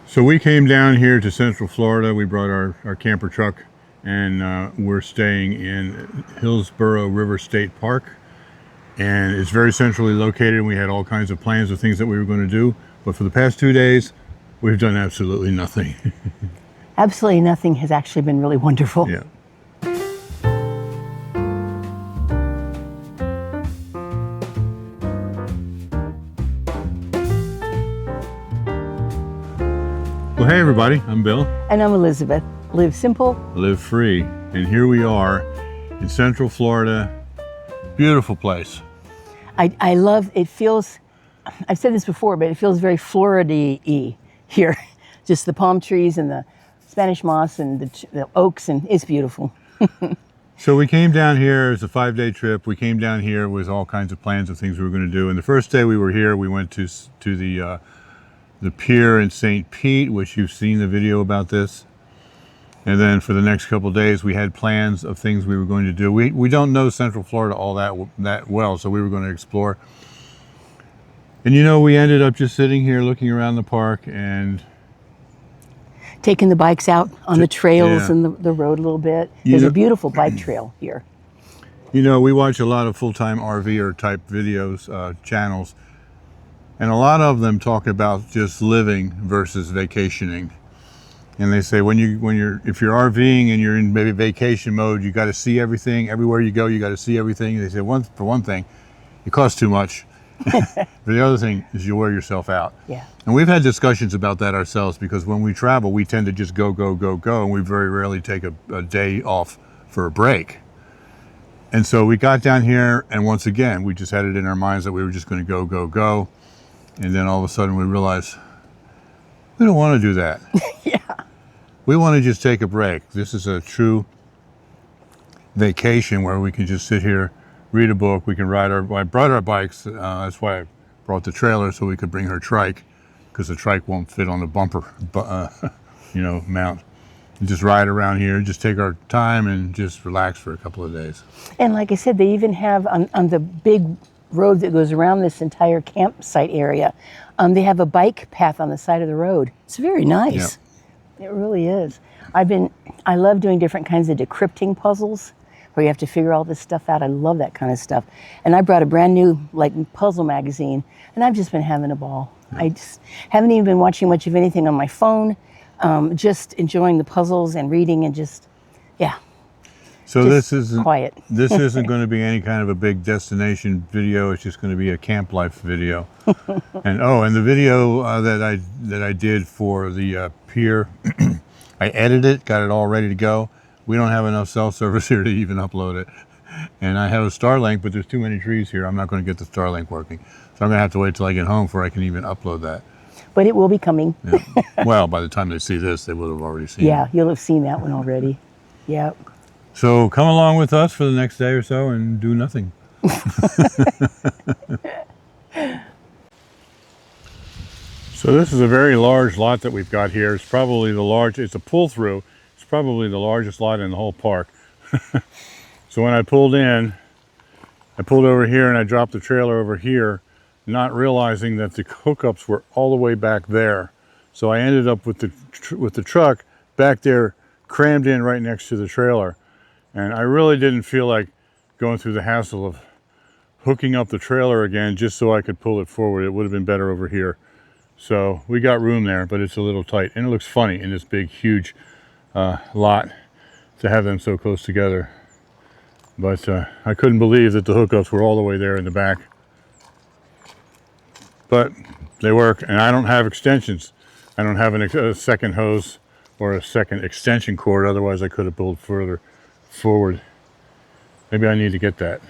So we came down here to Central Florida. We brought our camper truck, and we're staying in Hillsborough River State Park. And it's very centrally located. We had all kinds of plans of things that we were going to do. But for the past 2 days, we've done absolutely nothing. Absolutely nothing has actually been really wonderful. Yeah. Well, hey everybody, I'm Bill. And I'm Elizabeth. Live simple. Live free. And here we are in Central Florida. Beautiful place. I love, it feels, I've said this before, but it feels very Florida-y here. Just the palm trees and the Spanish moss and the oaks, and it's beautiful. So we came down here, it's a 5-day trip. We came down here with all kinds of plans of things we were going to do. And the first day we were here, we went to the pier in St. Pete, which you've seen the video about this. And then for the next couple of days, we had plans of things we were going to do. We don't know Central Florida all that well, so we were going to explore. And you know, we ended up just sitting here looking around the park and Taking the bikes out on the trails yeah. and the road a little bit. There's a beautiful bike trail here. You know, we watch a lot of full-time RVer type videos, channels, and a lot of them talk about just living versus vacationing. And they say if you're RVing and you're in maybe vacation mode, you got to see everything. Everywhere you go, you got to see everything. They say for one thing, it costs too much. But the other thing is you wear yourself out. Yeah. And we've had discussions about that ourselves, because when we travel, we tend to just go, and we very rarely take a day off for a break. And so we got down here, and once again, we just had it in our minds that we were just going to go. And then all of a sudden we realized we don't want to do that. Yeah. We want to just take a break. This is a true vacation where we can just sit here, read a book. We can I brought our bikes. That's why I brought the trailer, so we could bring her trike, because the trike won't fit on the bumper, mount. And just ride around here, just take our time and just relax for a couple of days. And like I said, they even have on the big road that goes around this entire campsite area, they have a bike path on the side of the road. It's very nice. Yeah. It really is. I love doing different kinds of decrypting puzzles where you have to figure all this stuff out. I love that kind of stuff. And I brought a brand new puzzle magazine, and I've just been having a ball. Yeah. I just haven't even been watching much of anything on my phone, just enjoying the puzzles and reading and just, yeah. So this isn't quiet. This isn't going to be any kind of a big destination video. It's just going to be a camp life video. And the video that I did for the pier, I edited it, got it all ready to go. We don't have enough cell service here to even upload it. And I have a Starlink, but there's too many trees here. I'm not going to get the Starlink working. So I'm going to have to wait till I get home before I can even upload that. But it will be coming. Yeah. Well, by the time they see this, they would have already seen it. Yeah, you'll have seen that one already. Yeah. So come along with us for the next day or so and do nothing. So this is a very large lot that we've got here. It's probably it's a pull through. It's probably the largest lot in the whole park. So when I pulled over here and I dropped the trailer over here, not realizing that the hookups were all the way back there. So I ended up with the truck back there, crammed in right next to the trailer. And I really didn't feel like going through the hassle of hooking up the trailer again just so I could pull it forward. It would have been better over here. So we got room there, but it's a little tight. And it looks funny in this big, huge lot to have them so close together. But I couldn't believe that the hookups were all the way there in the back. But they work, and I don't have extensions. I don't have a second hose or a second extension cord, otherwise I could have pulled further forward. Maybe I need to get that.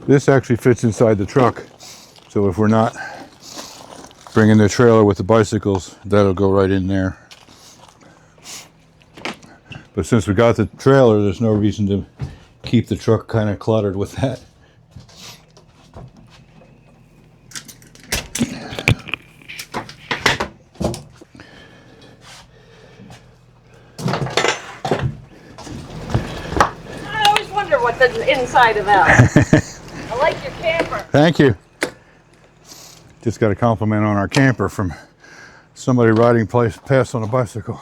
This actually fits inside the truck. So if we're not bringing the trailer with the bicycles, that'll go right in there. But since we got the trailer, there's no reason to keep the truck kind of cluttered with that. I always wonder what's inside of that. I like your camper. Thank you. Just got a compliment on our camper from somebody riding past on a bicycle.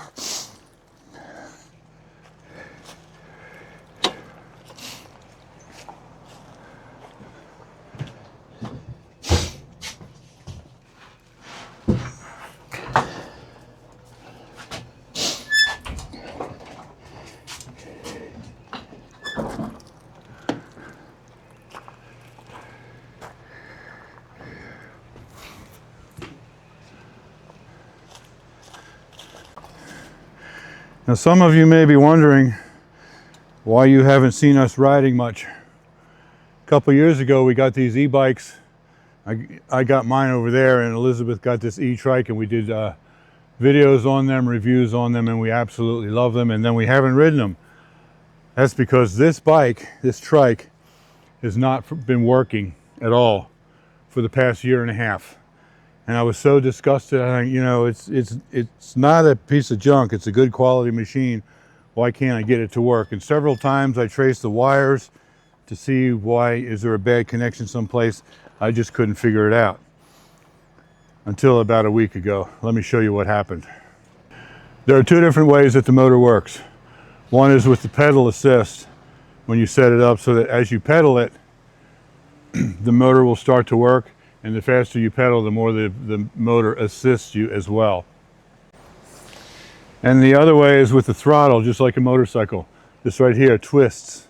Now, some of you may be wondering why you haven't seen us riding much. A couple years ago, we got these e-bikes. I got mine over there, and Elizabeth got this e-trike, and we did videos on them, reviews on them, and we absolutely love them, and then we haven't ridden them. That's because this bike, this trike, has not been working at all for the past year and a half. And I was so disgusted. I think, you know, it's not a piece of junk. It's a good quality machine. Why can't I get it to work? And several times I traced the wires to see why, is there a bad connection someplace? I just couldn't figure it out until about a week ago. Let me show you what happened. There are two different ways that the motor works. One is with the pedal assist, when you set it up so that as you pedal it, the motor will start to work. And the faster you pedal, the more the motor assists you as well. And the other way is with the throttle, just like a motorcycle. This right here twists.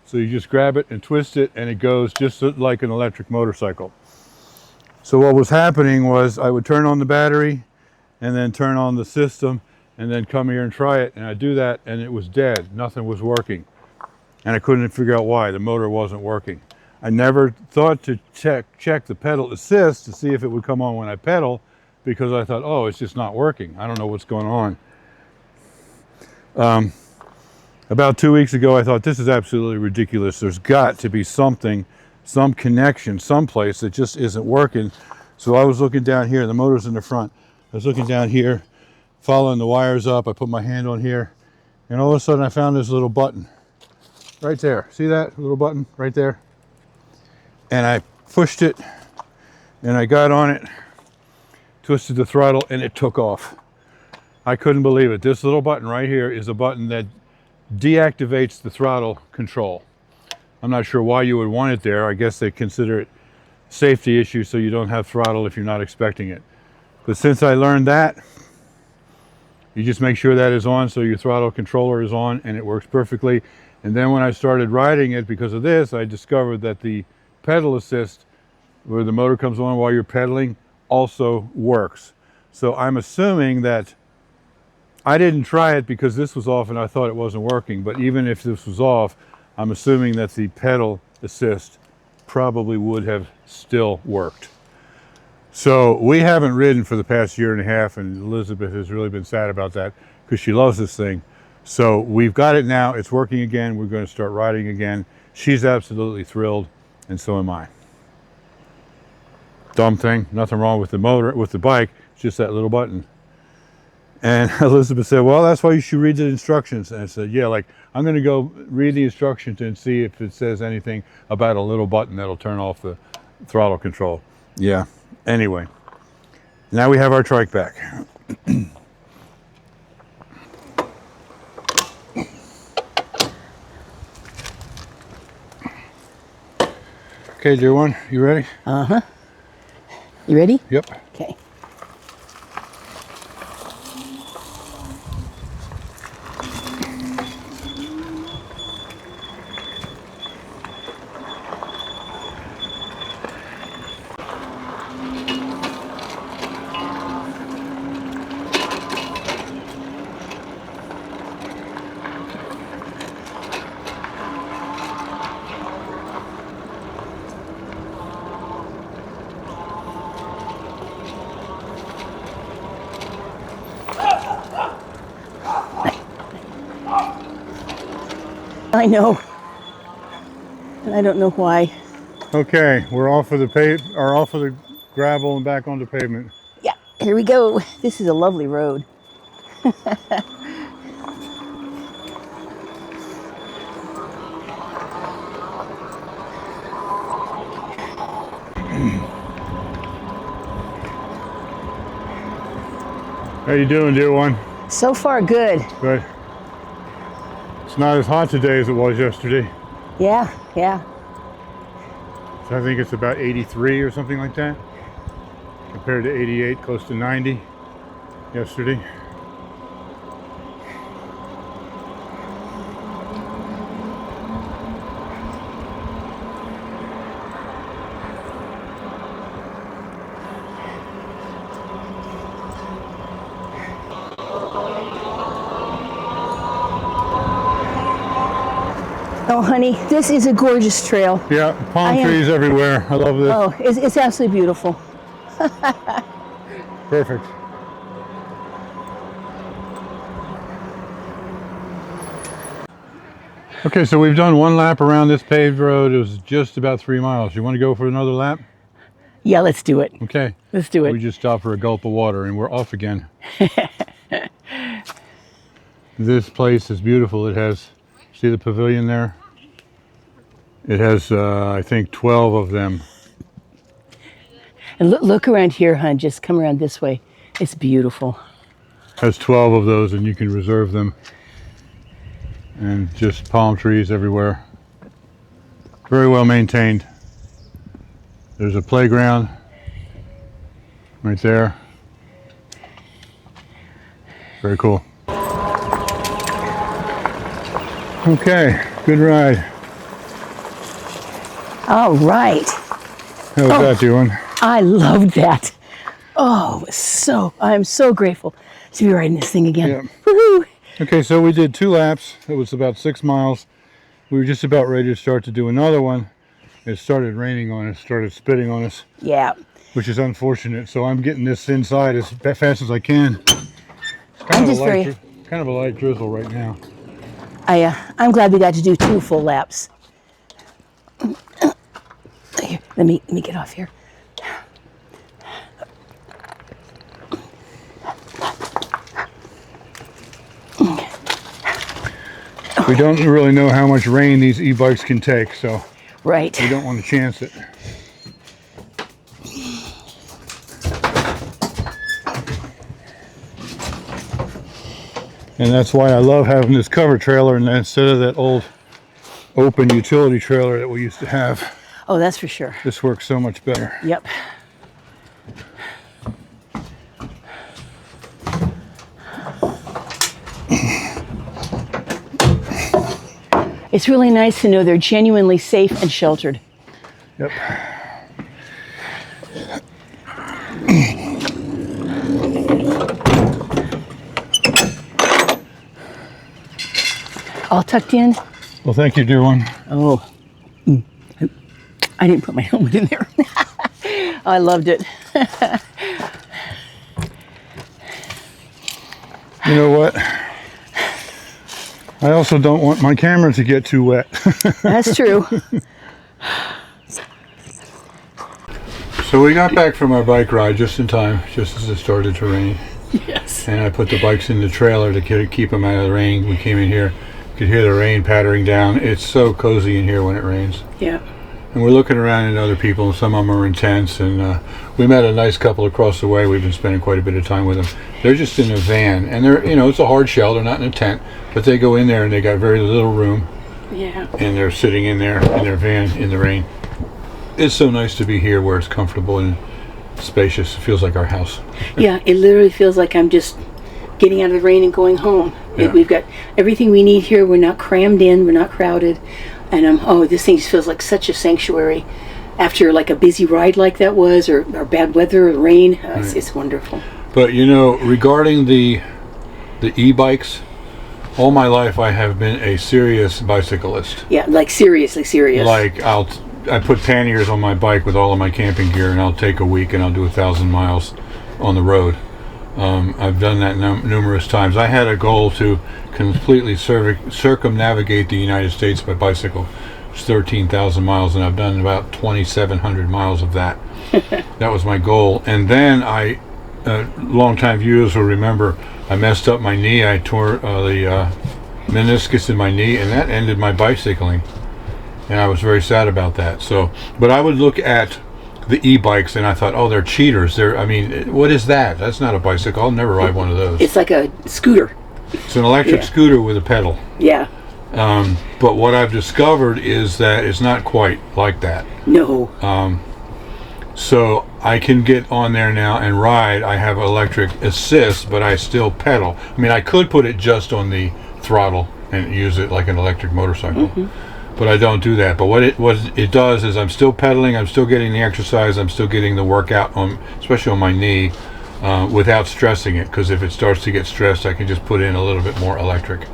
So you just grab it and twist it, and it goes just like an electric motorcycle. So what was happening was I would turn on the battery and then turn on the system and then come here and try it. And I do that, and it was dead. Nothing was working. And I couldn't figure out why. The motor wasn't working. I never thought to check the pedal assist to see if it would come on when I pedal, because I thought, oh, it's just not working. I don't know what's going on. About 2 weeks ago, I thought, this is absolutely ridiculous. There's got to be something, some connection, someplace that just isn't working. So I was looking down here. The motor's in the front. I was looking down here, following the wires up. I put my hand on here, and all of a sudden I found this little button right there. See that little button right there? And I pushed it, and I got on it, twisted the throttle, and it took off. I couldn't believe it. This little button right here is a button that deactivates the throttle control. I'm not sure why you would want it there. I guess they consider it a safety issue, so you don't have throttle if you're not expecting it. But since I learned that, you just make sure that is on, so your throttle controller is on, and it works perfectly. And then when I started riding it, because of this, I discovered that the pedal assist, where the motor comes on while you're pedaling, also works. So I'm assuming that I didn't try it because this was off and I thought it wasn't working, but even if this was off, I'm assuming that the pedal assist probably would have still worked. So we haven't ridden for the past year and a half, and Elizabeth has really been sad about that because she loves this thing. So we've got it now. It's working again. We're going to start riding again. She's absolutely thrilled, and so am I. Dumb thing, nothing wrong with the motor, with the bike, it's just that little button. And Elizabeth said, well, that's why you should read the instructions. And I said, yeah, like, I'm going to go read the instructions and see if it says anything about a little button that'll turn off the throttle control. Yeah, anyway, now we have our trike back. Okay, dear one, you ready? Uh-huh. You ready? Yep. Okay. I know. And I don't know why. Okay, we're off of the gravel and back onto pavement. Yeah, here we go. This is a lovely road. How you doing, dear one? So far, good. Good. It's not as hot today as it was yesterday. Yeah, yeah. So I think it's about 83 or something like that, compared to 88, close to 90 yesterday. Oh, honey, this is a gorgeous trail. Yeah, palm trees everywhere. I love this. Oh, it's absolutely beautiful. Perfect. Okay, so we've done one lap around this paved road. It was just about 3 miles. You want to go for another lap? Yeah, let's do it. Okay. Let's do it. We just stopped for a gulp of water and we're off again. This place is beautiful. It has, see the pavilion there? It has, I think, 12 of them. And look around here, hon. Just come around this way. It's beautiful. Has 12 of those and you can reserve them. And just palm trees everywhere. Very well maintained. There's a playground right there. Very cool. Okay, good ride. All right. How was that doing? I loved that. Oh, I'm so grateful to be riding this thing again. Yeah. Woohoo! Okay, so we did 2 laps. It was about 6 miles. We were just about ready to start to do another one. It started raining on us, started spitting on us. Yeah. Which is unfortunate. So I'm getting this inside as fast as I can. It's kind of a light drizzle right now. I'm glad we got to do 2 full laps. Here, let me get off here. We don't really know how much rain these e-bikes can take, so right. we don't want to chance it. And that's why I love having this cover trailer instead of that old open utility trailer that we used to have. Oh, that's for sure. This works so much better. Yep. It's really nice to know they're genuinely safe and sheltered. Yep. All tucked in? Well, thank you, dear one. Oh. I didn't put my helmet in there. I loved it. You know what? I also don't want my camera to get too wet. That's true. So we got back from our bike ride just in time, just as it started to rain. Yes. And I put the bikes in the trailer to keep them out of the rain. We came in here, you could hear the rain pattering down. It's so cozy in here when it rains. Yeah. And we're looking around at other people, and some of them are in tents, and we met a nice couple across the way. We've been spending quite a bit of time with them. They're just in a van, and they're, it's a hard shell. They're not in a tent, but they go in there, and they got very little room. Yeah. And they're sitting in there in their van in the rain. It's so nice to be here where it's comfortable and spacious. It feels like our house. Yeah, it literally feels like I'm just getting out of the rain and going home. Yeah. We've got everything we need here. We're not crammed in. We're not crowded. And this thing just feels like such a sanctuary after like a busy ride like that was, or bad weather or rain. Right. It's wonderful. But regarding the e-bikes, all my life I have been a serious bicyclist. Yeah, like seriously serious. Like I put panniers on my bike with all of my camping gear, and I'll take a week and I'll do 1,000 miles on the road. I've done that numerous times. I had a goal to completely circumnavigate the United States by bicycle. It's 13,000 miles, and I've done about 2,700 miles of that. That was my goal. And then longtime viewers will remember, I messed up my knee. I tore the meniscus in my knee, and that ended my bicycling. And I was very sad about that. So, but I would look at the e-bikes and I thought, oh, they're cheaters. I mean, what is that? That's not a bicycle. I'll never ride one of those. It's like a scooter. It's an electric scooter with a pedal. Yeah. But what I've discovered is that it's not quite like that. No. So I can get on there now and ride. I have electric assist, but I still pedal. I mean, I could put it just on the throttle and use it like an electric motorcycle. But I don't do that. But what it does is I'm still pedaling, I'm still getting the exercise, I'm still getting the workout, especially on my knee, without stressing it. Because if it starts to get stressed, I can just put in a little bit more electric.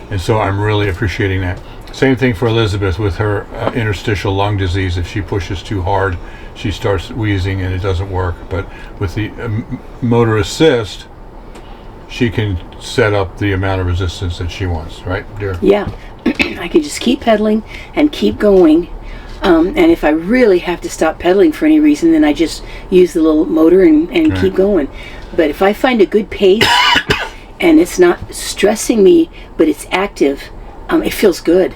And so I'm really appreciating that. Same thing for Elizabeth with her interstitial lung disease. If she pushes too hard, she starts wheezing and it doesn't work. But with the motor assist, she can set up the amount of resistance that she wants, right, dear? Yeah. I can just keep pedaling and keep going. And if I really have to stop pedaling for any reason, then I just use the little motor and keep going. But if I find a good pace and it's not stressing me, but it's active, it feels good.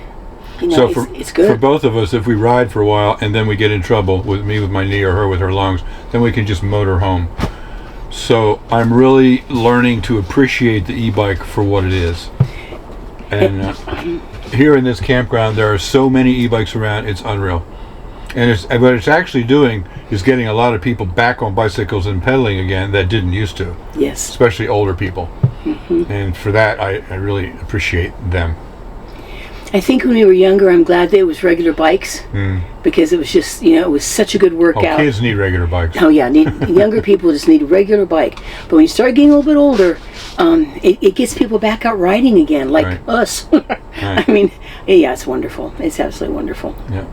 You know, so it's good. For both of us, if we ride for a while and then we get in trouble, with me with my knee or her with her lungs, then we can just motor home. So I'm really learning to appreciate the e-bike for what it is. And here in this campground, there are so many e-bikes around, it's unreal. And what it's actually doing is getting a lot of people back on bicycles and pedaling again that didn't used to. Yes. Especially older people. And for that, I really appreciate them. I think when we were younger, I'm glad that it was regular bikes because it was just, it was such a good workout. Oh, kids need regular bikes. Oh yeah, younger people just need a regular bike. But when you start getting a little bit older, it gets people back out riding again, like us. I mean, yeah, it's wonderful. It's absolutely wonderful. Yeah.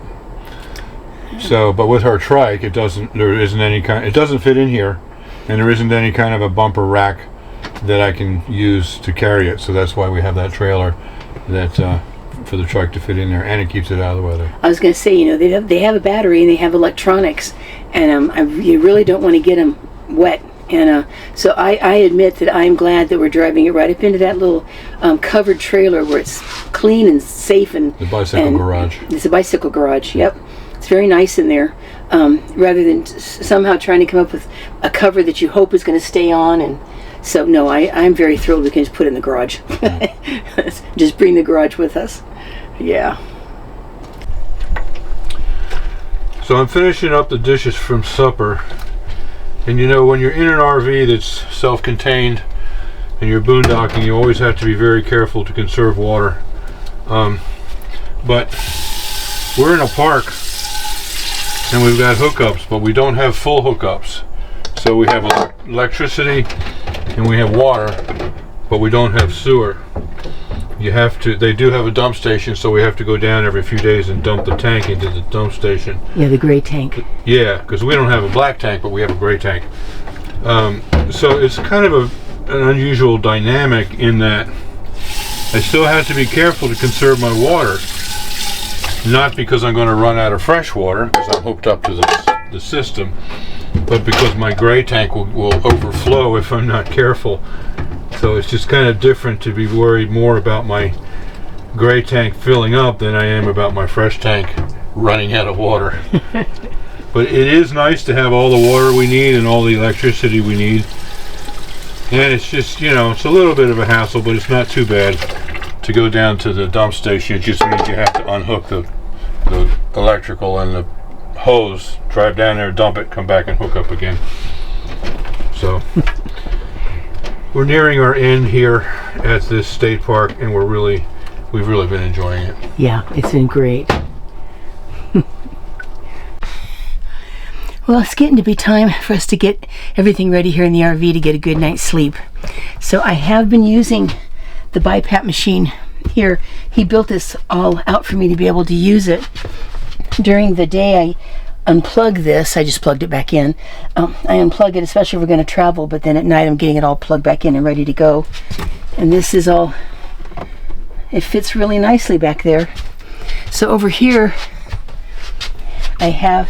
So, but with her trike, it doesn't fit in here, and there isn't any kind of a bumper rack that I can use to carry it. So that's why we have that trailer that for the trike to fit in there, and it keeps it out of the weather. I was going to say, they have a battery and they have electronics, and you really don't want to get them wet. And so I admit that I'm glad that we're driving it right up into that little covered trailer where it's clean and safe. And the bicycle garage. It's a bicycle garage, yep. It's very nice in there, rather than somehow trying to come up with a cover that you hope is going to stay on. And so, no, I'm very thrilled we can just put it in the garage. Just bring the garage with us. Yeah. So I'm finishing up the dishes from supper. And when you're in an RV that's self-contained and you're boondocking, you always have to be very careful to conserve water. But we're in a park and we've got hookups, but we don't have full hookups. So we have electricity and we have water, but we don't have sewer. They do have a dump station, so we have to go down every few days and dump the tank into the dump station. Yeah, the gray tank. Yeah, because we don't have a black tank, but we have a gray tank. So it's kind of an unusual dynamic in that I still have to be careful to conserve my water. Not because I'm going to run out of fresh water, because I'm hooked up to the system, but because my gray tank will overflow if I'm not careful. So it's just kind of different to be worried more about my gray tank filling up than I am about my fresh tank running out of water. But it is nice to have all the water we need and all the electricity we need. And it's just, it's a little bit of a hassle, but it's not too bad to go down to the dump station. It just means you have to unhook the electrical and the hose, drive down there, dump it, come back and hook up again. So we're nearing our end here at this state park, and we've really been enjoying it. Yeah, it's been great. Well, it's getting to be time for us to get everything ready here in the RV to get a good night's sleep. So I have been using the BiPAP machine here. He built this all out for me to be able to use it. During the day, unplug this. I just plugged it back in. I unplug it, especially if we're going to travel, but then at night I'm getting it all plugged back in and ready to go. And this is all, it fits really nicely back there. So over here I have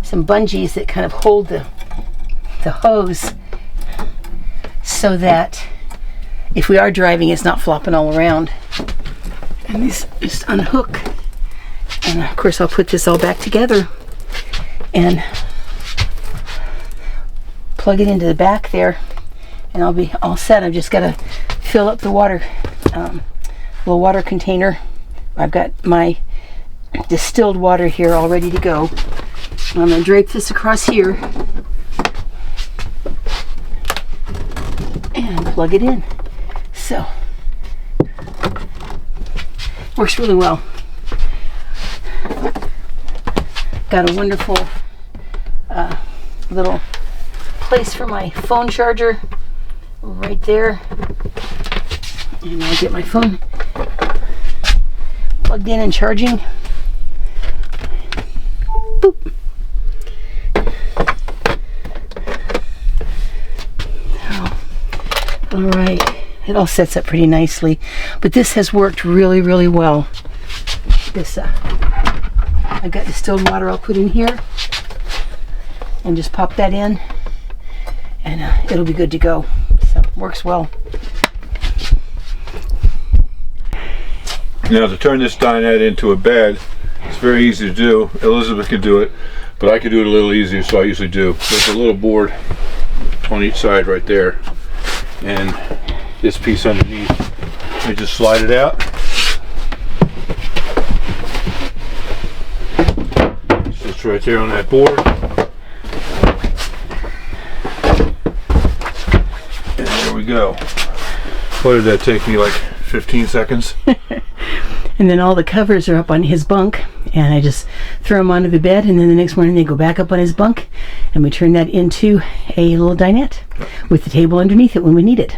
some bungees that kind of hold the hose so that if we are driving, it's not flopping all around. And these just unhook. And of course I'll put this all back together and plug it into the back there, and I'll be all set. I've just got to fill up the water, little water container. I've got my distilled water here all ready to go. I'm going to drape this across here and plug it in. So, works really well. Got a wonderful little place for my phone charger right there. And I'll get my phone plugged in and charging. Boop. All right, it all sets up pretty nicely, but this has worked really, really well. This, I've got distilled water I'll put in here and just pop that in, and it'll be good to go. So, works well. Now to turn this dinette into a bed, it's very easy to do. Elizabeth can do it, but I can do it a little easier, so I usually do. There's a little board on each side right there, and this piece underneath. You just slide it out. Sits right there on that board. And there we go. What did that take me, like 15 seconds? And then all the covers are up on his bunk, and I just throw them onto the bed, and then the next morning they go back up on his bunk, and we turn that into a little dinette with the table underneath it when we need it.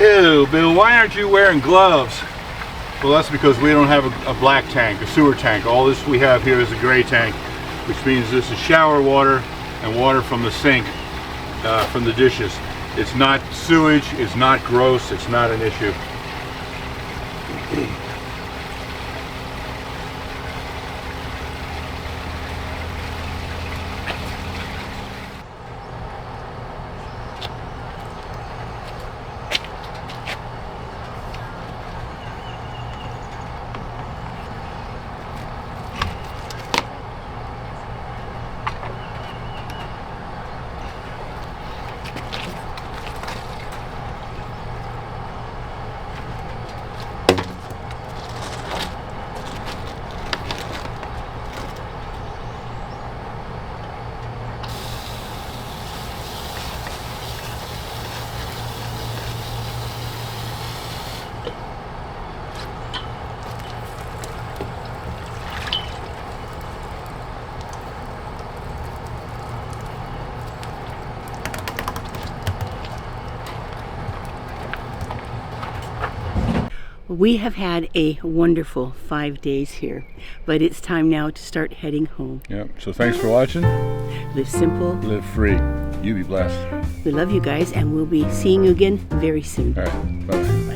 Ew, Bill, why aren't you wearing gloves? Well, that's because we don't have a black tank, a sewer tank. All this we have here is a gray tank, which means this is shower water and water from the sink, from the dishes. It's not sewage, it's not gross, it's not an issue. We have had a wonderful 5 days here, but it's time now to start heading home. Yep, so thanks for watching. Live simple. Live free. You be blessed. We love you guys, and we'll be seeing you again very soon. All right, bye-bye.